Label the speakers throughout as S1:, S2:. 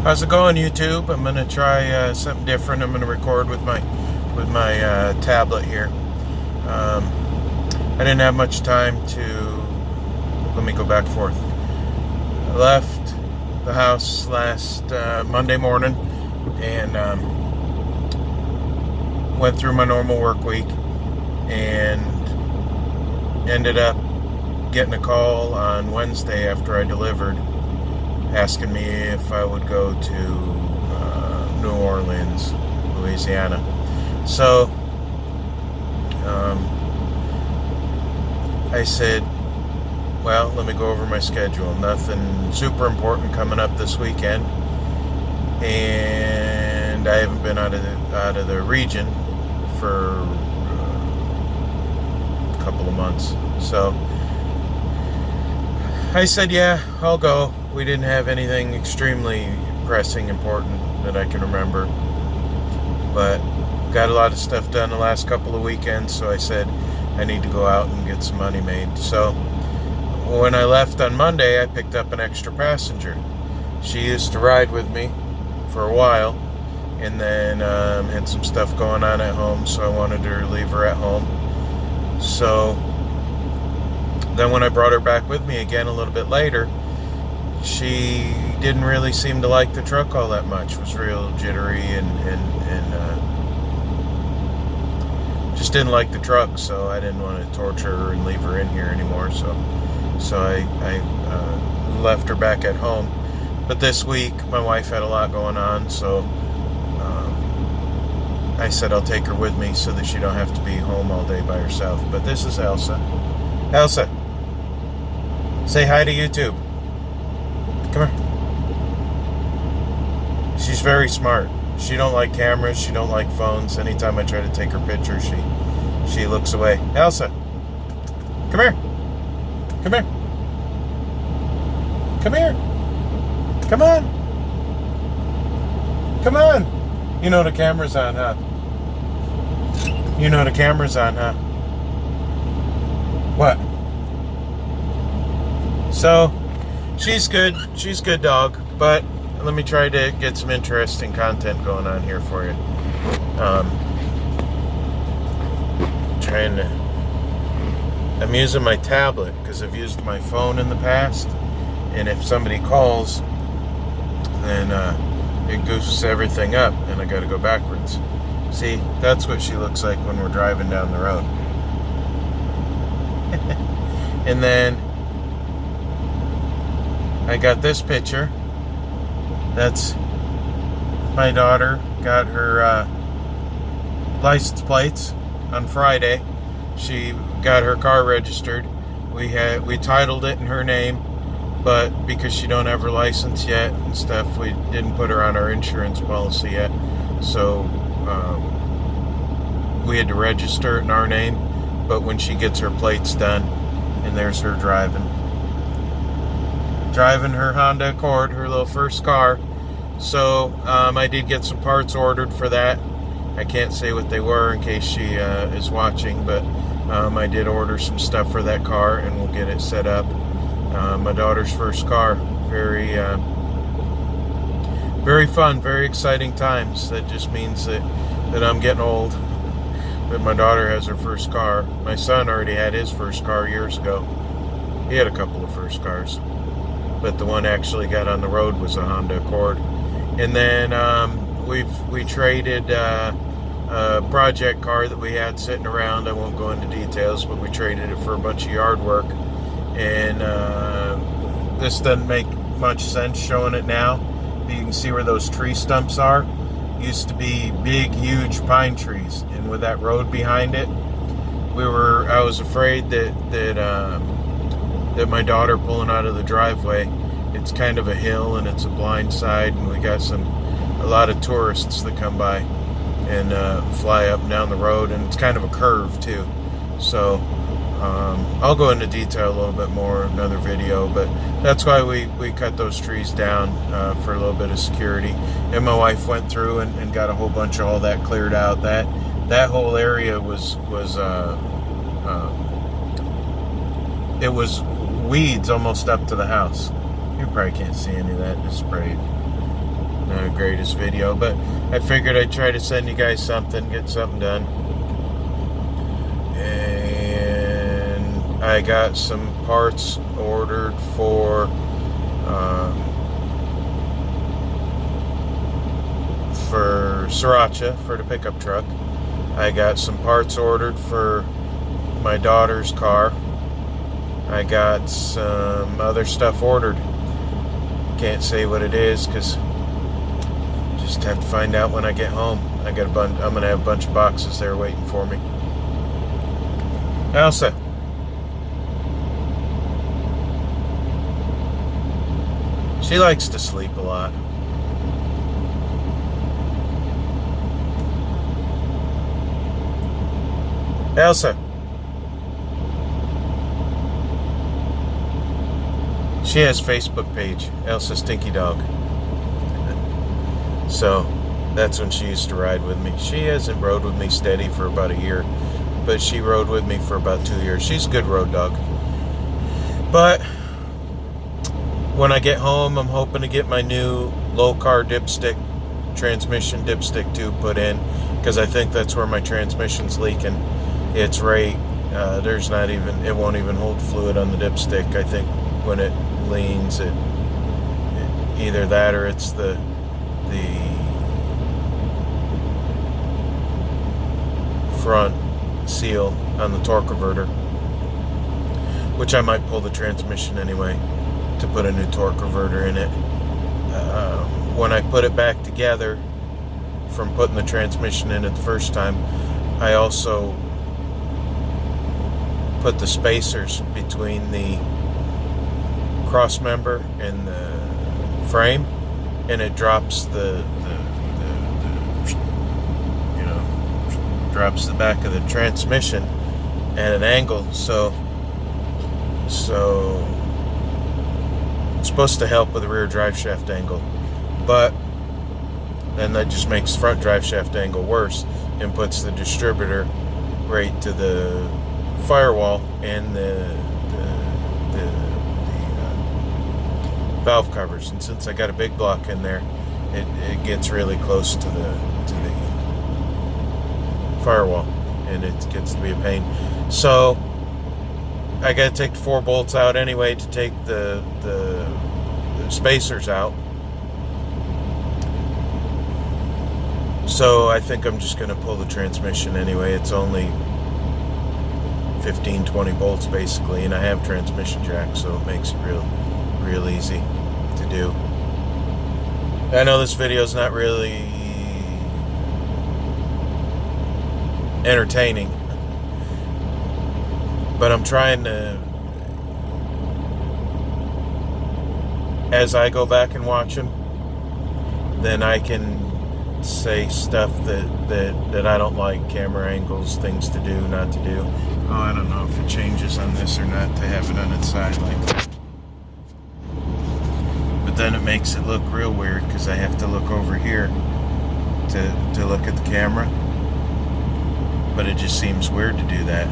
S1: How's it going, YouTube? I'm gonna try something different. I'm gonna record with my tablet here. I didn't have much time to. Let me go back and forth. I left the house last Monday morning and went through my normal work week and ended up getting a call on Wednesday after I delivered, asking me if I would go to New Orleans, Louisiana. So I said, well, let me go over my schedule. Nothing super important coming up this weekend, and I haven't been out of the region for a couple of months. So I said, yeah, I'll go. We didn't have anything extremely pressing, important that I can remember, but got a lot of stuff done the last couple of weekends, so I said I need to go out and get some money made. So when I left on Monday, I picked up an extra passenger. She used to ride with me for a while, and then had some stuff going on at home, so I wanted to leave her at home. So then when I brought her back with me again a little bit later, she didn't really seem to like the truck all that much. Was real jittery and just didn't like the truck, so I didn't want to torture her and leave her in here anymore. So I left her back at home. But this week my wife had a lot going on, so I said I'll take her with me so that she don't have to be home all day by herself. But this is Elsa. Elsa, say hi to YouTube. Come here. She's very smart. She don't like cameras. She don't like phones. Anytime I try to take her picture, she looks away. Elsa, come here. Come here. Come here. Come on. Come on. You know the camera's on, huh? You know the camera's on, huh? What? So, she's good. She's a good dog, but let me try to get some interesting content going on here for you. I'm using my tablet because I've used my phone in the past, and if somebody calls, then it goofs everything up, and I got to go backwards. See, that's what she looks like when we're driving down the road. And then I got this picture. That's my daughter. Got her license plates on Friday. She got her car registered. We titled it in her name, but because she don't have her license yet and stuff, we didn't put her on our insurance policy yet. So we had to register it in our name. But when she gets her plates done, and there's her driving her Honda Accord, her little first car. So I did get some parts ordered for that. I can't say what they were in case she is watching, but I did order some stuff for that car, and we'll get it set up. My daughter's first car. Very fun, very exciting times. That just means that I'm getting old. But my daughter has her first car. My son already had his first car years ago. He had a couple of first cars, but the one actually got on the road was a Honda Accord. And then we traded a project car that we had sitting around. I won't go into details, but we traded it for a bunch of yard work. And this doesn't make much sense showing it now. You can see where those tree stumps are. Used to be big, huge pine trees, and with that road behind it, I was afraid that my daughter pulling out of the driveway, it's kind of a hill and it's a blind side, and we got a lot of tourists that come by and fly up and down the road, and it's kind of a curve too. So I'll go into detail a little bit more in another video, but that's why we cut those trees down for a little bit of security. And my wife went through and got a whole bunch of all that cleared out. That whole area was it was weeds almost up to the house. You probably can't see any of that. Just sprayed. not the greatest video, but I figured I'd try to send you guys something, get something done. And I got some parts ordered for Sriracha for the pickup truck. I got some parts ordered for my daughter's car. I got some other stuff ordered. Can't say what it is because just have to find out when I get home. I'm gonna have a bunch of boxes there waiting for me. Elsa. She likes to sleep a lot. Elsa. She has Facebook page, Elsa Stinky Dog. So that's when she used to ride with me. She hasn't rode with me steady for about a year, but she rode with me for about 2 years. She's a good road dog. But when I get home, I'm hoping to get my new low-car transmission dipstick tube put in, because I think that's where my transmission's leaking. It's right, it won't even hold fluid on the dipstick. I think when it leans, either that or it's the front seal on the torque converter, which I might pull the transmission anyway to put a new torque converter in it. When I put it back together from putting the transmission in it the first time, I also put the spacers between the cross member and the frame, and it drops drops the back of the transmission at an angle, so it's supposed to help with the rear drive shaft angle, but then that just makes front drive shaft angle worse and puts the distributor right to the firewall and the valve covers. And since I got a big block in there, it gets really close to the firewall, and it gets to be a pain. So I got to take the 4 bolts out anyway to take the spacers out. So I think I'm just going to pull the transmission anyway. It's only 15-20 bolts basically, and I have transmission jack, so it makes it real easy to do. I know this video is not really entertaining, but I'm trying to, as I go back and watch them, then I can say stuff that I don't like, camera angles, things to do, not to do. Oh, I don't know if it changes on this or not to have it on its side like that. But then it makes it look real weird because I have to look over here to look at the camera. But it just seems weird to do that.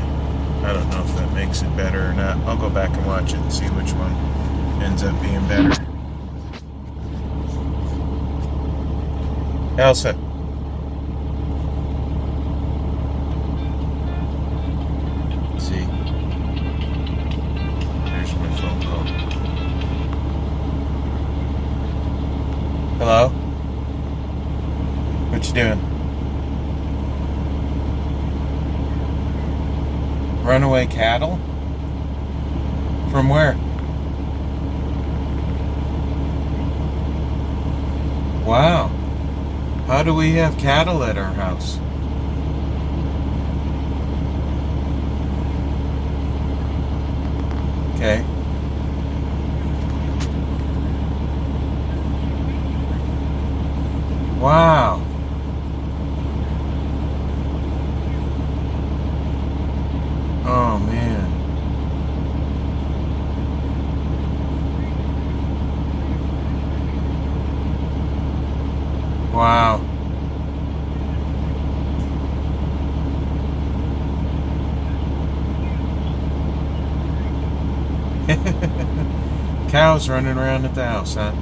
S1: I don't know if that makes it better or not. I'll go back and watch it and see which one ends up being better. Elsa. Let's see. There's my phone call. Hello? What you doing? Runaway cattle? From where? Wow. How do we have cattle at our house? Okay. Wow. Oh, man. Wow. Cows running around at the house, huh?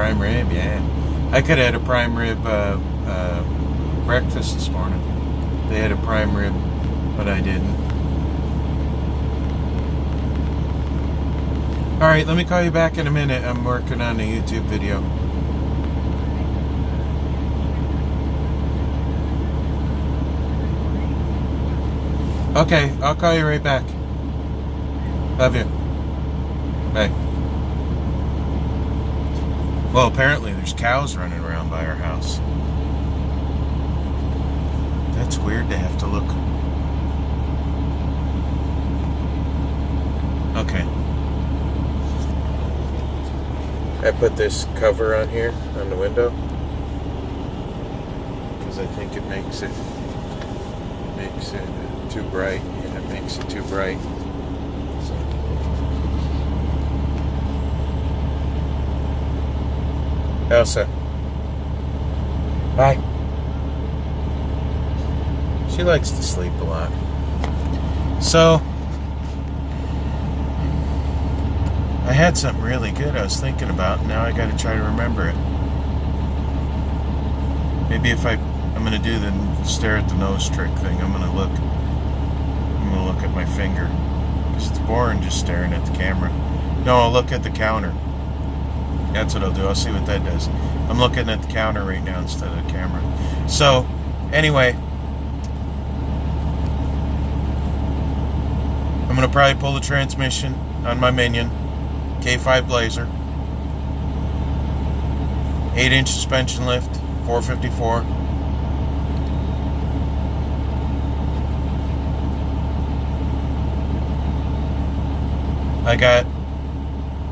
S1: Prime rib, yeah. I could have had a prime rib breakfast this morning. They had a prime rib, but I didn't. Alright, let me call you back in a minute. I'm working on a YouTube video. Okay, I'll call you right back. Love you. Bye. Well, apparently there's cows running around by our house. That's weird to have to look. Okay. I put this cover on here on the window because I think it makes it too bright, and it makes it too bright. So. Elsa. Bye. She likes to sleep a lot. So, I had something really good I was thinking about. Now I got to try to remember it. Maybe if I'm going to do the stare at the nose trick thing. I'm going to look at my finger, because it's boring just staring at the camera. No, I'll look at the counter. That's what I'll do. I'll see what that does. I'm looking at the counter right now instead of the camera. So, anyway, I'm going to probably pull the transmission on my Minion K5 Blazer. 8-inch suspension lift, 454. I got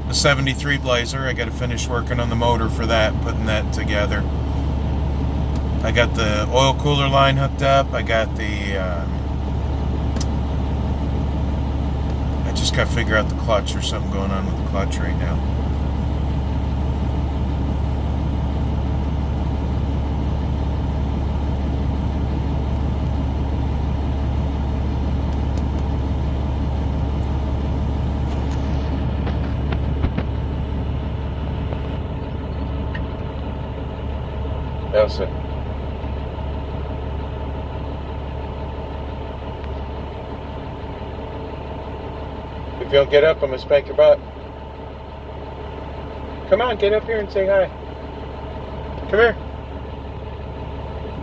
S1: a 73 Blazer. I got to finish working on the motor for that, putting that together. I got the oil cooler line hooked up. I got the I just got to figure out the clutch. There's something going on with the clutch right now. Elsa. If you don't get up, I'm going to spank your butt. Come on, get up here and say hi. Come here.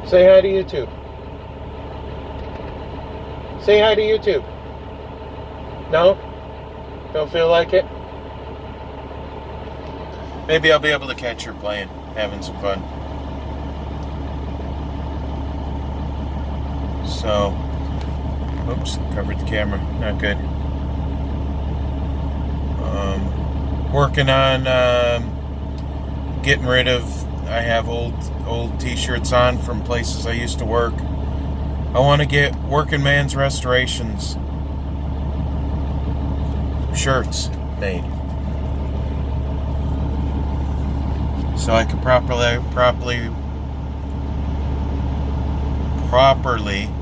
S1: Say hi to YouTube. Say hi to YouTube. No? Don't feel like it? Maybe I'll be able to catch her playing, having some fun. So, oops, covered the camera. Not good. Working on getting rid of. I have old T-shirts on from places I used to work. I want to get Working Man's Restorations shirts made, so I can properly,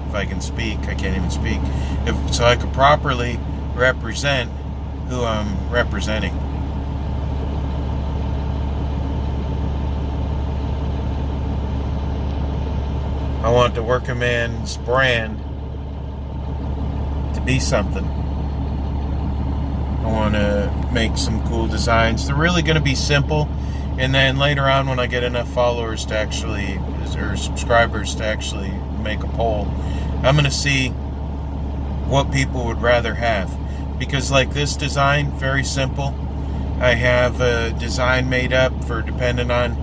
S1: if I can speak, I can't even speak. So I can properly represent who I'm representing. I want the Working Man's brand to be something. I want to make some cool designs. They're really going to be simple, and then later on when I get enough followers to actually, or subscribers to actually make a poll, I'm going to see what people would rather have. Because like this design, very simple. I have a design made up for depending on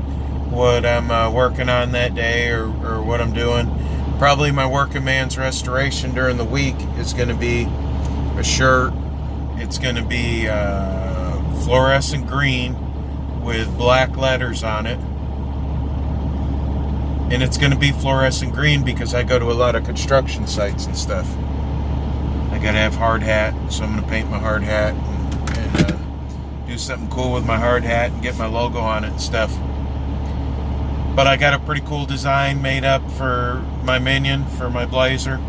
S1: what I'm working on that day, or what I'm doing. Probably my Working Man's Restoration during the week is going to be a shirt. It's going to be fluorescent green with black letters on it. And it's going to be fluorescent green because I go to a lot of construction sites and stuff. I got to have hard hat, so I'm going to paint my hard hat and do something cool with my hard hat and get my logo on it and stuff. But I got a pretty cool design made up for my Minion, for my Blazer.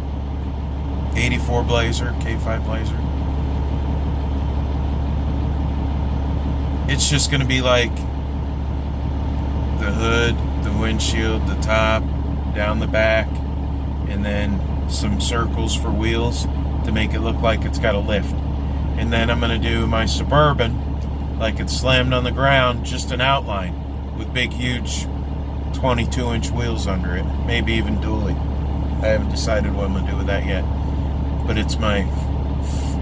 S1: 84 Blazer, K5 Blazer. It's just going to be like the hood, the windshield, the top, down the back, and then some circles for wheels to make it look like it's got a lift. And then I'm going to do my Suburban like it's slammed on the ground, just an outline with big, huge 22-inch wheels under it, maybe even dually. I haven't decided what I'm going to do with that yet. But it's my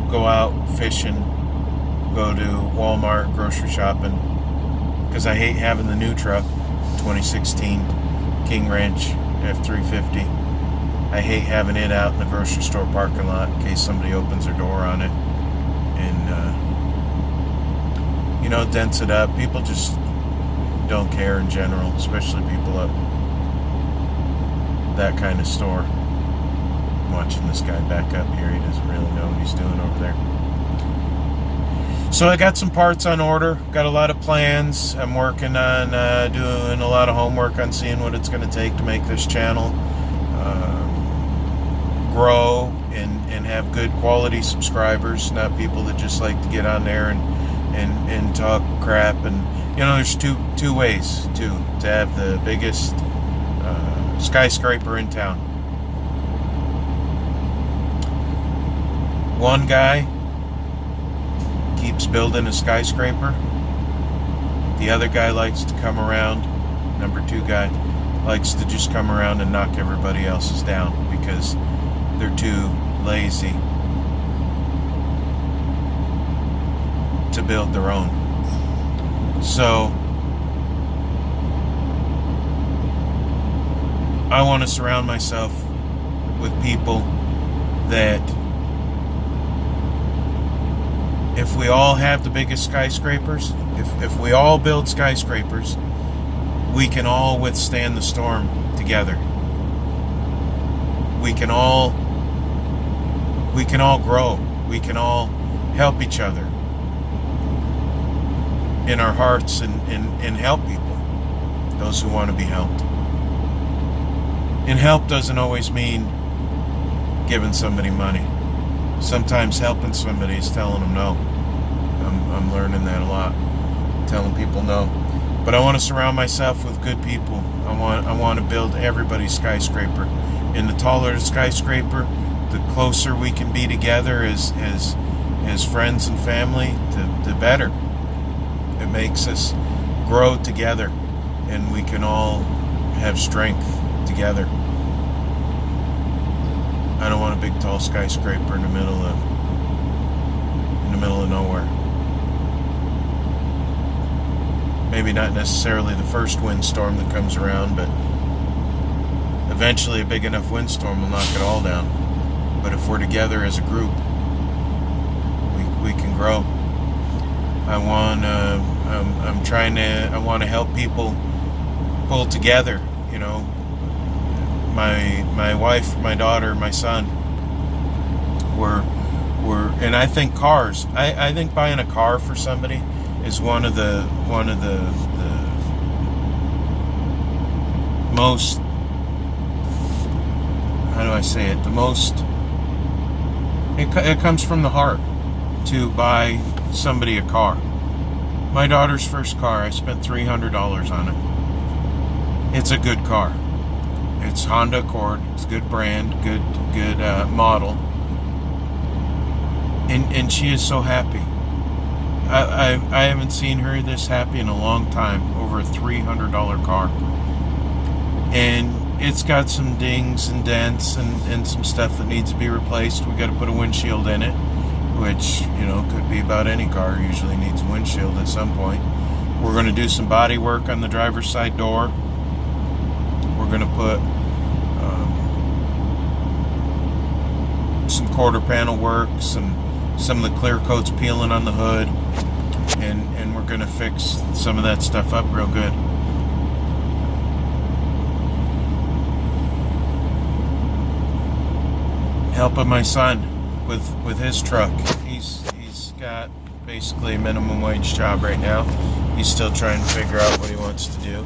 S1: go out fishing, go to Walmart, grocery shopping, because I hate having the new truck, 2016 King Ranch F350. I hate having it out in the grocery store parking lot in case somebody opens their door on it and, dents it up. People just don't care in general, especially people at that kind of store. I'm watching this guy back up here. He doesn't really know what he's doing over there. So I got some parts on order, got a lot of plans. I'm working on doing a lot of homework on seeing what it's going to take to make this channel grow and have good quality subscribers, not people that just like to get on there and talk crap. And there's two ways to have the biggest skyscraper in town. One guy keeps building a skyscraper. The other guy likes to come around, number two guy likes to just come around and knock everybody else's down because they're too lazy to build their own. So I want to surround myself with people that, if we all have the biggest skyscrapers, if we all build skyscrapers, we can all withstand the storm together. We can all grow. We can all help each other in our hearts and help people, those who want to be helped. And help doesn't always mean giving somebody money. Sometimes helping somebody is telling them no. I'm learning that a lot, telling people no. But I want to surround myself with good people. I want to build everybody's skyscraper. And the taller the skyscraper, the closer we can be together as friends and family, the better. It makes us grow together, and we can all have strength together. I don't want a big tall skyscraper in the middle of nowhere. Maybe not necessarily the first windstorm that comes around, but eventually a big enough windstorm will knock it all down. But if we're together as a group, we can grow. I want to help people pull together. My wife, my daughter, my son. And I think cars. I think buying a car for somebody is one of the most, how do I say it? The most. It comes from the heart to buy somebody a car. My daughter's first car, I spent $300 on it. It's a good car. It's Honda Accord. It's a good brand, good model. And she is so happy. I haven't seen her this happy in a long time over a $300 car. And it's got some dings and dents and some stuff that needs to be replaced. We got to put a windshield in it, which, could be about any car usually needs a windshield at some point. We're going to do some body work on the driver's side door. We're going to put some quarter panel work, some of the clear coats peeling on the hood, and we're going to fix some of that stuff up real good. Helping my son with his truck. He's got basically a minimum wage job right now. He's still trying to figure out what he wants to do.